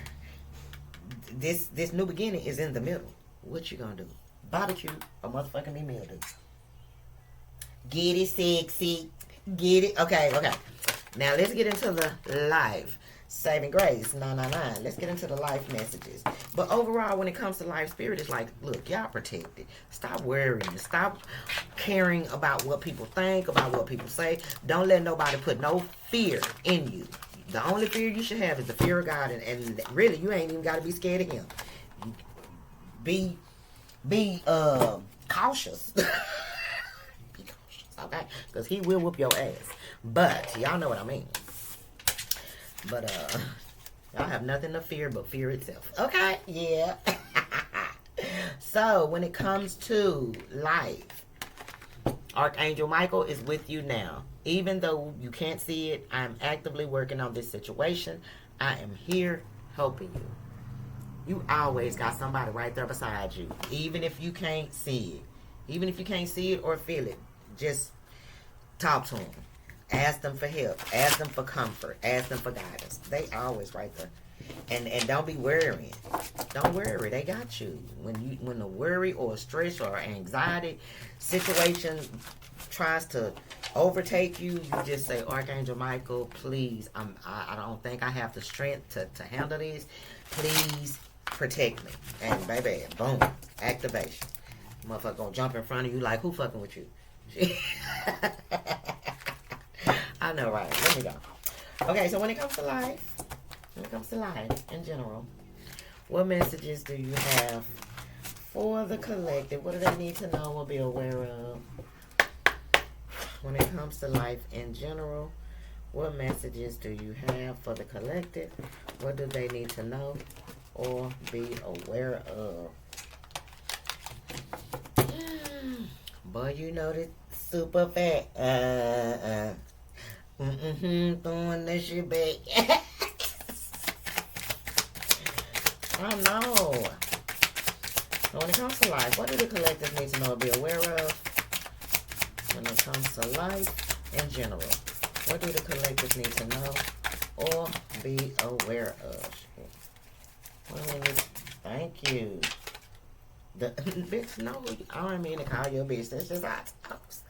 This new beginning is in the middle. What you going to do? Barbecue or motherfucking me meal do. Get it sexy. Get it. Okay. Now let's get into the life saving grace 999. Let's get into the life messages. But overall, when it comes to life spirit, it's like, look, y'all protected. Stop worrying. Stop caring about what people think, about what people say. Don't let nobody put no fear in you. The only fear you should have is the fear of God, and really, you ain't even got to be scared of him. Be cautious. Okay, because he will whoop your ass. But y'all know what I mean. But y'all have nothing to fear but fear itself. Okay, yeah. So when it comes to life, Archangel Michael is with you now. Even though you can't see it, I'm actively working on this situation. I am here helping you. You always got somebody right there beside you, even if you can't see it. Even if you can't see it or feel it. Just talk to them. Ask them for help. Ask them for comfort. Ask them for guidance. They always right there. And don't be worrying. Don't worry, they got you. When the worry or stress or anxiety situation tries to overtake you, you just say, Archangel Michael, please, I don't think I have the strength to handle this. Please protect me. And baby, boom, activation. Motherfucker gonna jump in front of you like, who fucking with you? I know, right? Let me go. Okay, so when it comes to life in general, what messages do you have for the collective? What do they need to know or be aware of? When it comes to life in general, what messages do you have for the collective? What do they need to know or be aware of? Boy, you know this super fat. Throwing that shit back. I know. So when it comes to life, what do the collective need to know or be aware of? When it comes to life in general, what do the collective need to know or be aware of? Thank you. The bitch, no, I don't mean to call you a bitch. That's just how it talks.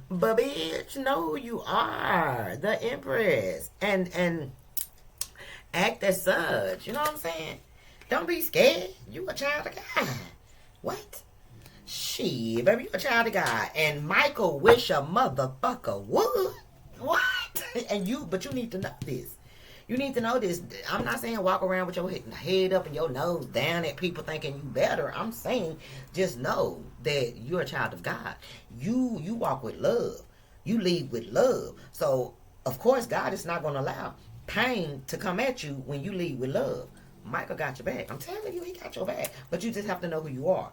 But bitch, know who you are, the Empress, and act as such. You know what I'm saying? Don't be scared. You a child of God. What? Shit, baby, you a child of God. And Michael wish a motherfucker would. What? But you need to know this. You need to know this. I'm not saying walk around with your head up and your nose down at people thinking you better. I'm saying just know that you're a child of God. You walk with love. You lead with love. So, of course, God is not going to allow pain to come at you when you lead with love. Michael got your back. I'm telling you, he got your back. But you just have to know who you are.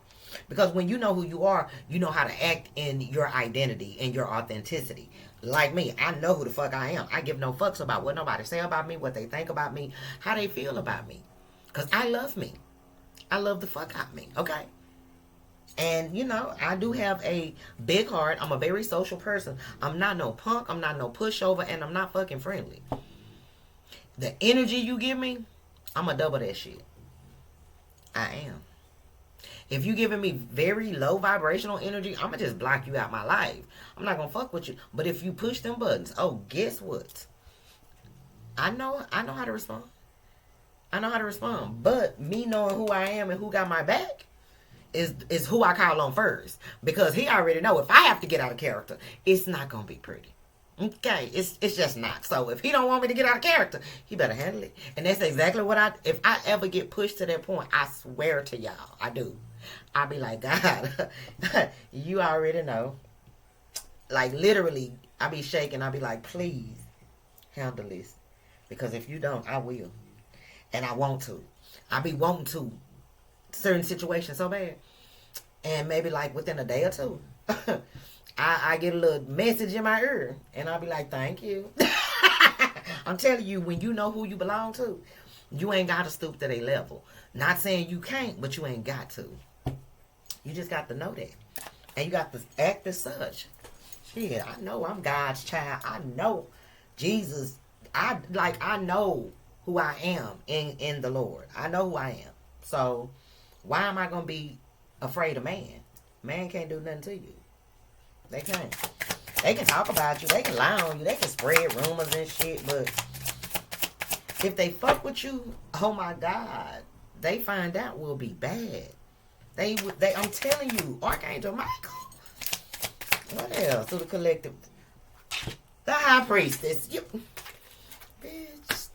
Because when you know who you are, you know how to act in your identity and your authenticity. Like me, I know who the fuck I am. I give no fucks about what nobody say about me, what they think about me, how they feel about me. Because I love me. I love the fuck out of me, okay? And, you know, I do have a big heart. I'm a very social person. I'm not no punk. I'm not no pushover. And I'm not fucking friendly. The energy you give me, I'm going to double that shit. I am. If you giving me very low vibrational energy, I'm going to just block you out my life. I'm not going to fuck with you. But if you push them buttons, oh, guess what? I know how to respond. I know how to respond. But me knowing who I am and who got my back is who I call on first. Because he already know if I have to get out of character, it's not going to be pretty. Okay, it's just not. So if he don't want me to get out of character, he better handle it. And that's exactly what if I ever get pushed to that point, I swear to y'all, I do. I'll be like, God, you already know. Like literally, I be shaking. I'll be like, please handle this. Because if you don't, I will. And I want to. I be wanting to. Certain situations so bad. And maybe like within a day or two. I get a little message in my ear. And I'll be like, thank you. I'm telling you, when you know who you belong to, you ain't got to stoop to their level. Not saying you can't, but you ain't got to. You just got to know that. And you got to act as such. Shit, I know I'm God's child. I know Jesus. I know who I am in the Lord. I know who I am. So why am I going to be afraid of man? Man can't do nothing to you. They can't. They can talk about you. They can lie on you. They can spread rumors and shit. But if they fuck with you, oh my God, they find out will be bad. They I'm telling you, Archangel Michael. What else to the collective? The High Priestess. You, bitch.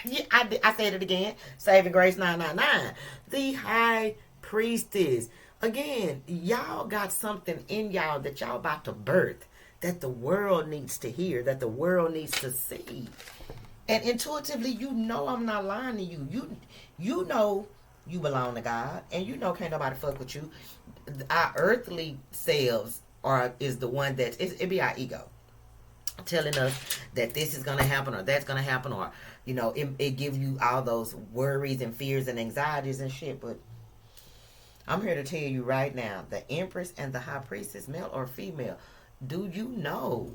Yeah, I said it again. Saving Grace 999. The High Priestess. Again, y'all got something in y'all that y'all about to birth that the world needs to hear, that the world needs to see. And intuitively, you know I'm not lying to you. You know you belong to God, and you know can't nobody fuck with you. Our earthly selves is the one that it be our ego telling us that this is gonna happen or that's gonna happen, or you know it gives you all those worries and fears and anxieties and shit. But I'm here to tell you right now, the Empress and the High Priestess, male or female, do you know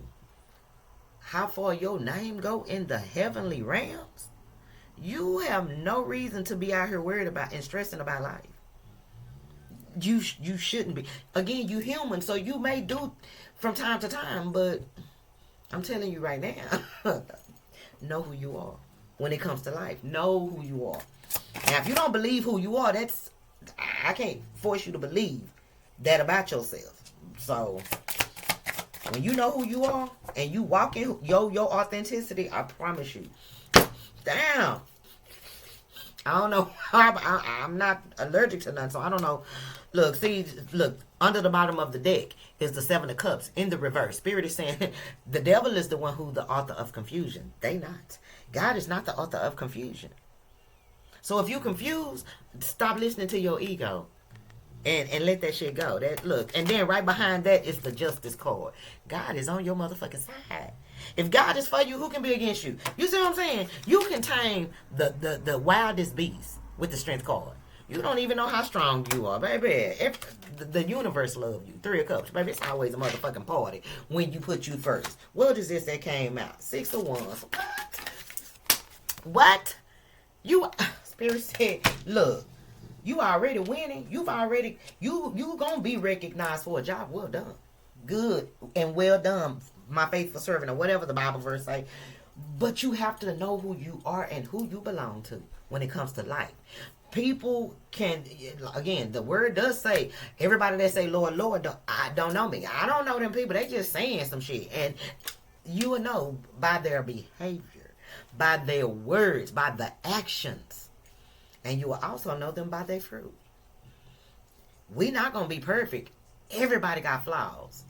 how far your name go in the heavenly realms? You have no reason to be out here worried about and stressing about life. You shouldn't be. Again, you human, so you may do from time to time, but I'm telling you right now, know who you are when it comes to life. Know who you are. Now, if you don't believe who you are, I can't force you to believe that about yourself. So, when you know who you are and you walk in your authenticity, I promise you. Damn. I don't know. I'm not allergic to none, so I don't know. Look, under the bottom of the deck is the Seven of Cups in the reverse. Spirit is saying the devil is the one who's the author of confusion. They not. God is not the author of confusion. So if you're confused, stop listening to your ego and let that shit go. And then right behind that is the Justice card. God is on your motherfucking side. If God is for you, who can be against you? You see what I'm saying? You can tame the wildest beast with the Strength card. You don't even know how strong you are, baby. If the universe loves you. Three of Cups, baby. It's always a motherfucking party when you put you first. What is this that came out? Six of Wands. What? Spirit said, look, you already winning. You gonna be recognized for a job well done. Good and well done, my faithful servant, or whatever the Bible verse say. But you have to know who you are and who you belong to when it comes to life. People can, again, the word does say, everybody that say, Lord, Lord, don't know me. I don't know them people. They just saying some shit. And you will know by their behavior, by their words, by the actions. And you will also know them by their fruit. We not going to be perfect. Everybody got flaws.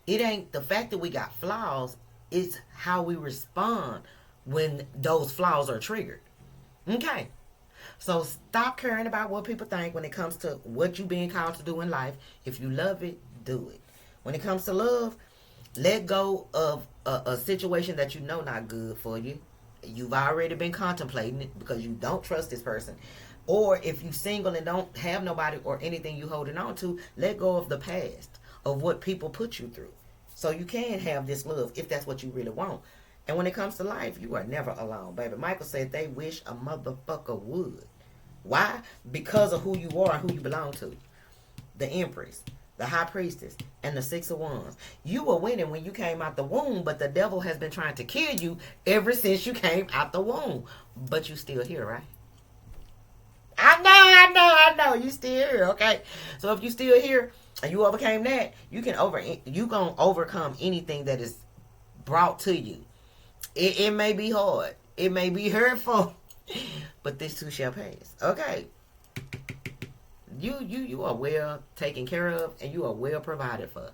It ain't the fact that we got flaws. It's how we respond when those flaws are triggered. Okay. So stop caring about what people think when it comes to what you're being called to do in life. If you love it, do it. When it comes to love, let go of a situation that you know not good for you. You've already been contemplating it because you don't trust this person. Or if you're single and don't have nobody or anything you holding on to, let go of the past of what people put you through. So you can have this love if that's what you really want. And when it comes to life, you are never alone, baby. Michael said they wish a motherfucker would. Why? Because of who you are and who you belong to. The Empress, the High Priestess, and the Six of Wands. You were winning when you came out the womb, but the devil has been trying to kill you ever since you came out the womb. But you still here, right? I know. You still here, okay? So if you still here and you overcame that, you gonna overcome anything that is brought to you. It may be hard. It may be hurtful. But this too shall pass. Okay. You are well taken care of and you are well provided for.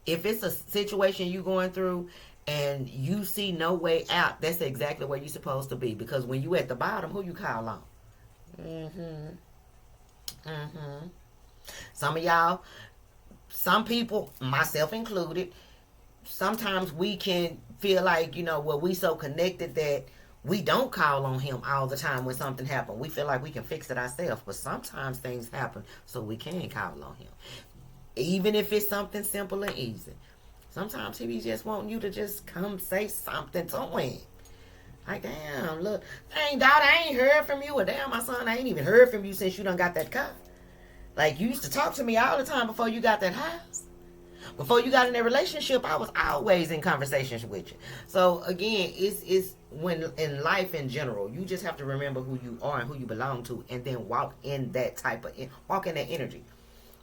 If it's a situation you're going through and you see no way out, that's exactly where you're supposed to be. Because when you at the bottom, who you call on? Some of y'all, some people, myself included, sometimes we can feel like, we so connected that we don't call on him all the time when something happens. We feel like we can fix it ourselves. But sometimes things happen so we can call on him. Even if it's something simple and easy. Sometimes he be just wanting you to just come say something to him. Like, damn, look, dang, daughter, I ain't heard from you. Or damn, my son, I ain't even heard from you since you done got that car. Like, you used to talk to me all the time before you got that house. Before you got in that relationship, I was always in conversations with you. So, again, it's when in life in general, you just have to remember who you are and who you belong to, and then walk in that walk in that energy.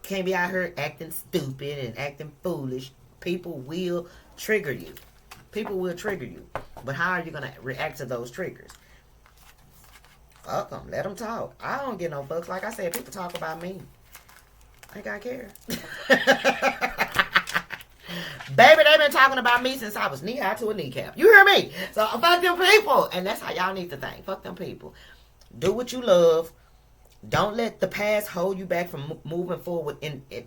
Can't be out here acting stupid and acting foolish. People will trigger you. People will trigger you. But how are you going to react to those triggers? Fuck them. Let them talk. I don't get no fucks. Like I said, people talk about me. Like I care. Baby, they been talking about me since I was knee high to a kneecap. You hear me? So fuck them people. And that's how y'all need to think. Fuck them people. Do what you love. Don't let the past hold you back from moving forward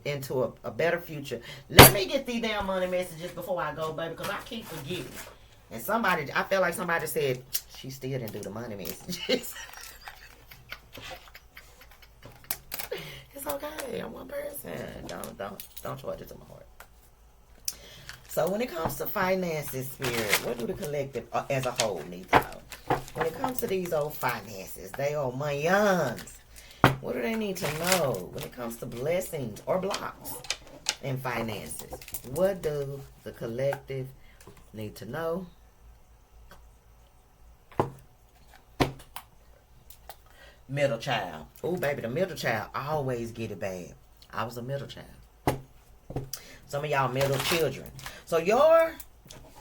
into a better future. Let me get these damn money messages before I go, baby, because I keep forgetting. And I feel like somebody said, she still didn't do the money messages. It's okay. I'm one person. Don't charge it to my heart. So when it comes to finances, Spirit, what do the collective as a whole need to know? When it comes to these old finances, they old mayans. What do they need to know when it comes to blessings or blocks in finances? What do the collective need to know? Middle child. Oh, baby, the middle child always get it bad. I was a middle child. Some of y'all middle children. So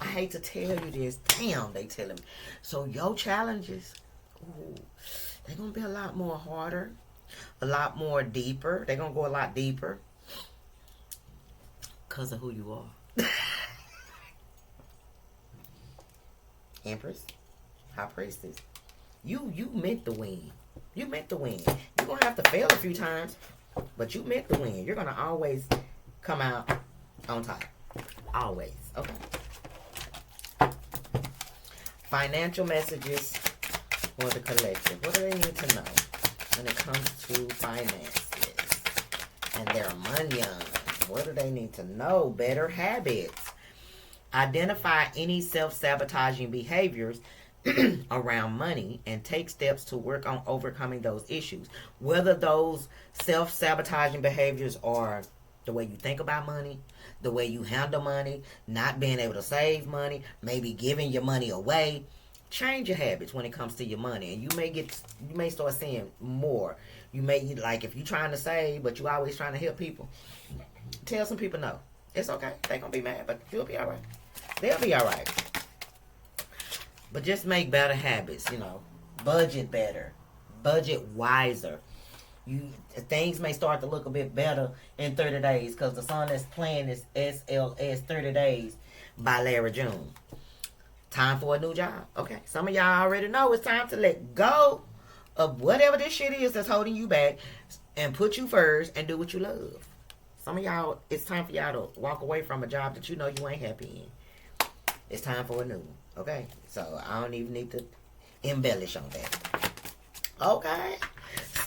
I hate to tell you this. Damn, they telling me. So your challenges, ooh, they're going to be a lot more harder. A lot more deeper. They're going to go a lot deeper. Because of who you are. Empress. High Priestess. You meant to win. You meant to win. You're going to have to fail a few times, but you meant to win. You're going to always come out on top. Always. Okay. Financial messages for the collective. What do they need to know when it comes to finances and their money? What do they need to know? Better habits. Identify any self-sabotaging behaviors around money and take steps to work on overcoming those issues. Whether those self-sabotaging behaviors are the way you think about money, the way you handle money, not being able to save money, maybe giving your money away. Change your habits when it comes to your money, and you may start seeing more. You may, like, if you're trying to save but you always trying to help people, tell some people no. It's okay. They're gonna be mad, but you'll be all right. They'll be all right. But just make better habits, budget better, budget wiser. Things may start to look a bit better in 30 days because the song that's playing is SLS 30 Days by Larry June. Time for a new job. Okay, some of y'all already know it's time to let go of whatever this shit is that's holding you back and put you first and do what you love. Some of y'all, it's time for y'all to walk away from a job that you know you ain't happy in. It's time for a new one. Okay, so I don't even need to embellish on that. Okay,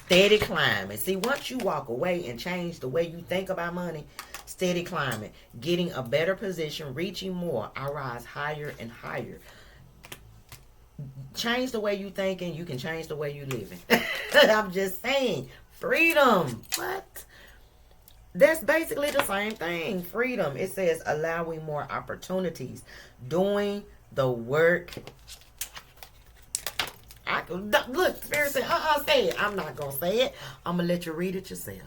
steady climbing. See, once you walk away and change the way you think about money, steady climbing, getting a better position, reaching more. I rise higher and higher. Change the way you think and you can change the way you living. I'm just saying, freedom. What? That's basically the same thing. Freedom. It says allowing more opportunities, doing the work. Look, Spirit said, say it. I'm not going to say it. I'm going to let you read it yourself.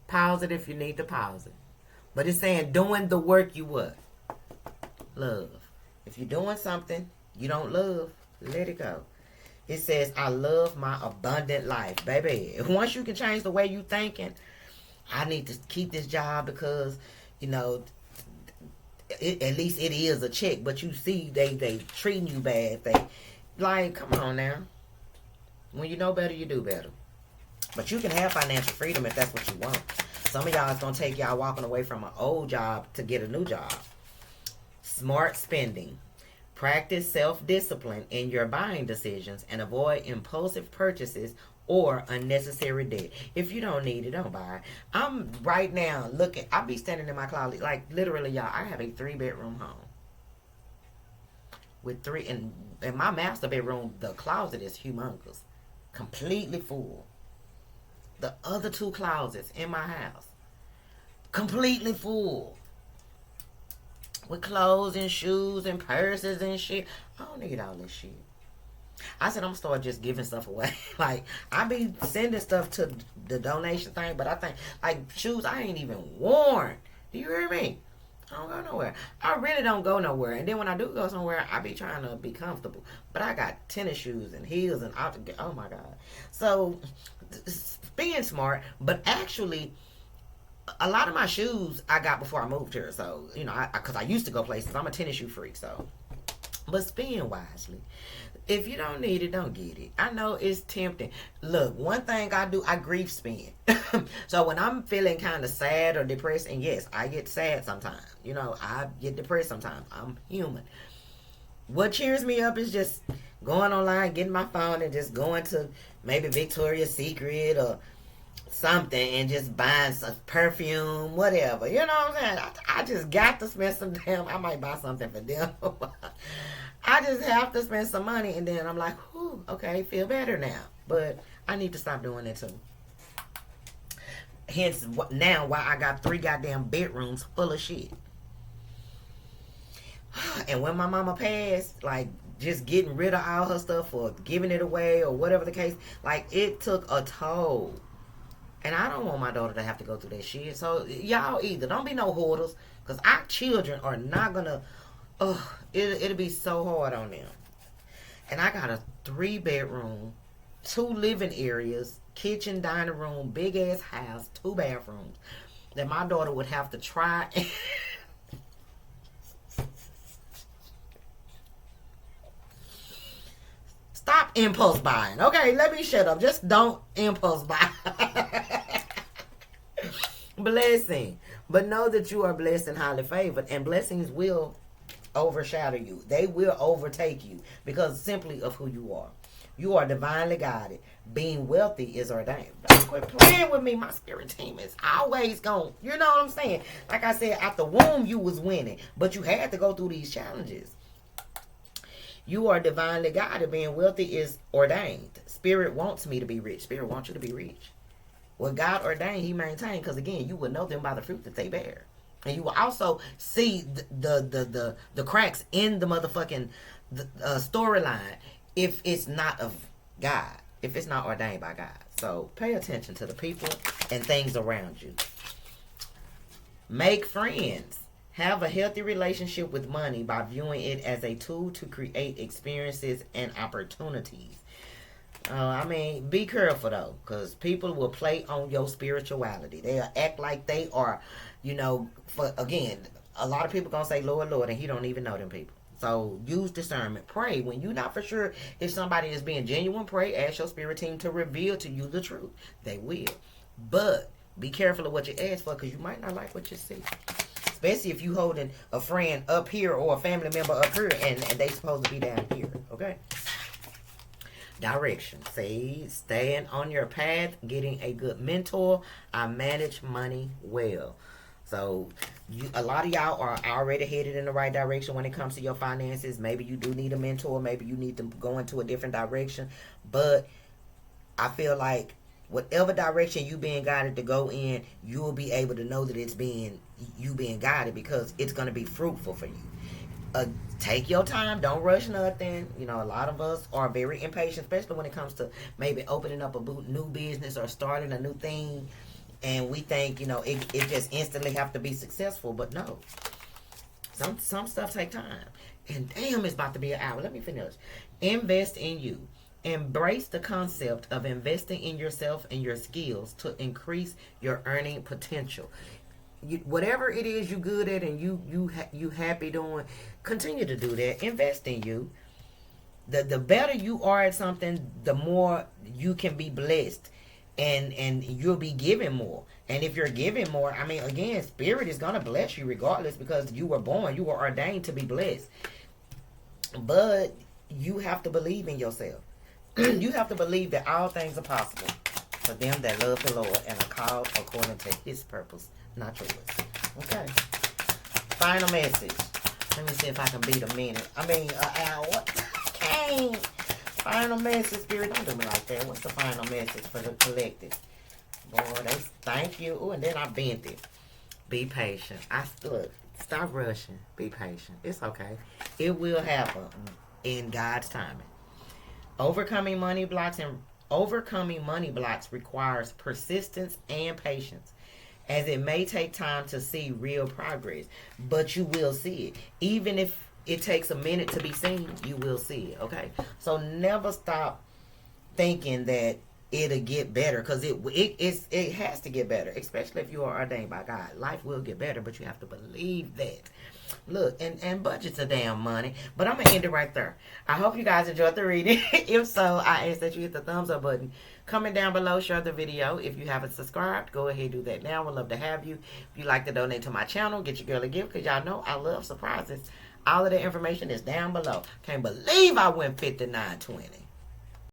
Pause it if you need to pause it. But it's saying doing the work you what? Love. If you're doing something you don't love, let it go. It says, I love my abundant life. Baby, once you can change the way you thinking, I need to keep this job because, at least it is a check, but you see they treating you bad. Come on now. When you know better, you do better. But you can have financial freedom if that's what you want. Some of y'all is going to take y'all walking away from an old job to get a new job. Smart spending. Practice self-discipline in your buying decisions and avoid impulsive purchases or unnecessary debt. If you don't need it, don't buy it. I'm right now looking. I be standing in my closet, like literally, y'all. I have a 3-bedroom home with 3, and in my master bedroom, the closet is humongous, completely full. The other 2 closets in my house, completely full. With clothes and shoes and purses and shit. I don't need all this shit. I said I'm going to start just giving stuff away. I be sending stuff to the donation thing, but I think, shoes I ain't even worn. Do you hear me? I don't go nowhere. I really don't go nowhere. And then when I do go somewhere, I be trying to be comfortable. But I got tennis shoes and heels and oh my God. So, being smart, but actually, a lot of my shoes I got before I moved here. So, because I used to go places. I'm a tennis shoe freak, so. But spend wisely. If you don't need it, don't get it. I know it's tempting. Look, one thing I do, I grief spend. So when I'm feeling kind of sad or depressed, and yes, I get sad sometimes. I get depressed sometimes. I'm human. What cheers me up is just going online, getting my phone, and just going to maybe Victoria's Secret or something and just buying some perfume, whatever. You know what I'm saying? I just got to spend some damn. I might buy something for them. I just have to spend some money, and then I'm like, whew, okay, feel better now. But I need to stop doing it too. Hence, now why I got 3 goddamn bedrooms full of shit. And when my mama passed, like, just getting rid of all her stuff or giving it away or whatever the case, like, it took a toll. And I don't want my daughter to have to go through that shit. So, y'all either don't be no hoarders, because our children are not gonna, it'll be so hard on them. And I got a 3-bedroom, 2 living areas, kitchen, dining room, big ass house, 2 bathrooms that my daughter would have to try. Stop impulse buying. Okay, let me shut up. Just don't impulse buy. Blessing. But know that you are blessed and highly favored, and blessings will overshadow you. They will overtake you because simply of who you are. You are divinely guided. Being wealthy is ordained. Don't quit playing with me. My spirit team is always gone. You know what I'm saying? Like I said, at the womb you was winning, but you had to go through these challenges. You are divinely guided. Being wealthy is ordained. Spirit wants me to be rich. Spirit wants you to be rich. What God ordained, He maintained. Because again, you will know them by the fruit that they bear, and you will also see the cracks in the motherfucking storyline if it's not of God, if it's not ordained by God. So pay attention to the people and things around you. Make friends. Have a healthy relationship with money by viewing it as a tool to create experiences and opportunities. I mean, be careful though, because people will play on your spirituality. They'll act like they are, you know, for again, a lot of people gonna say Lord, Lord, and He don't even know them people. So use discernment. Pray. When you're not for sure if somebody is being genuine, pray. Ask your spirit team to reveal to you the truth. They will. But be careful of what you ask for, because you might not like what you see. Especially if you holding a friend up here or a family member up here and they supposed to be down here. Okay? Direction. Say, staying on your path, getting a good mentor. I manage money well. So, a lot of y'all are already headed in the right direction when it comes to your finances. Maybe you do need a mentor. Maybe you need to go into a different direction. But I feel like whatever direction you being guided to go in, you will be able to know that it's you being guided, because it's going to be fruitful for you. Take your time. Don't rush nothing. You know, a lot of us are very impatient, especially when it comes to maybe opening up a new business or starting a new thing. And we think, you know, it just instantly have to be successful. But no. Some stuff take time. And damn, it's about to be an hour. Let me finish. Invest in you. Embrace the concept of investing in yourself and your skills to increase your earning potential. Whatever it is you good at and you happy doing, continue to do that. Invest in you. The better you are at something, the more you can be blessed, and you'll be giving more. And if you're giving more, I mean, again, spirit is gonna bless you regardless, because you were ordained to be blessed. But you have to believe in yourself. You have to believe that all things are possible for them that love the Lord and are called according to His purpose, not yours. Okay. Final message. Let me see if I can beat a minute. I mean, an hour. Dang. Final message, Spirit. Don't do me like that. What's the final message for the collective? Boy, thank you. Ooh, and then I bent it. Be patient. Look, stop rushing. Be patient. It's okay. It will happen in God's timing. Overcoming money blocks requires persistence and patience, as it may take time to see real progress, but you will see it. Even if it takes a minute to be seen, you will see it. Okay, so never stop thinking that it'll get better, because it has to get better, especially if you are ordained by God. Life will get better, but you have to believe that. Look, and budgets are damn money. But I'm going to end it right there. I hope you guys enjoyed the reading. If so, I ask that you hit the thumbs up button. Comment down below, share the video. If you haven't subscribed, go ahead and do that now. We'd love to have you. If you'd like to donate to my channel, get your girl a gift, because y'all know I love surprises. All of the information is down below. Can't believe I went 59.20.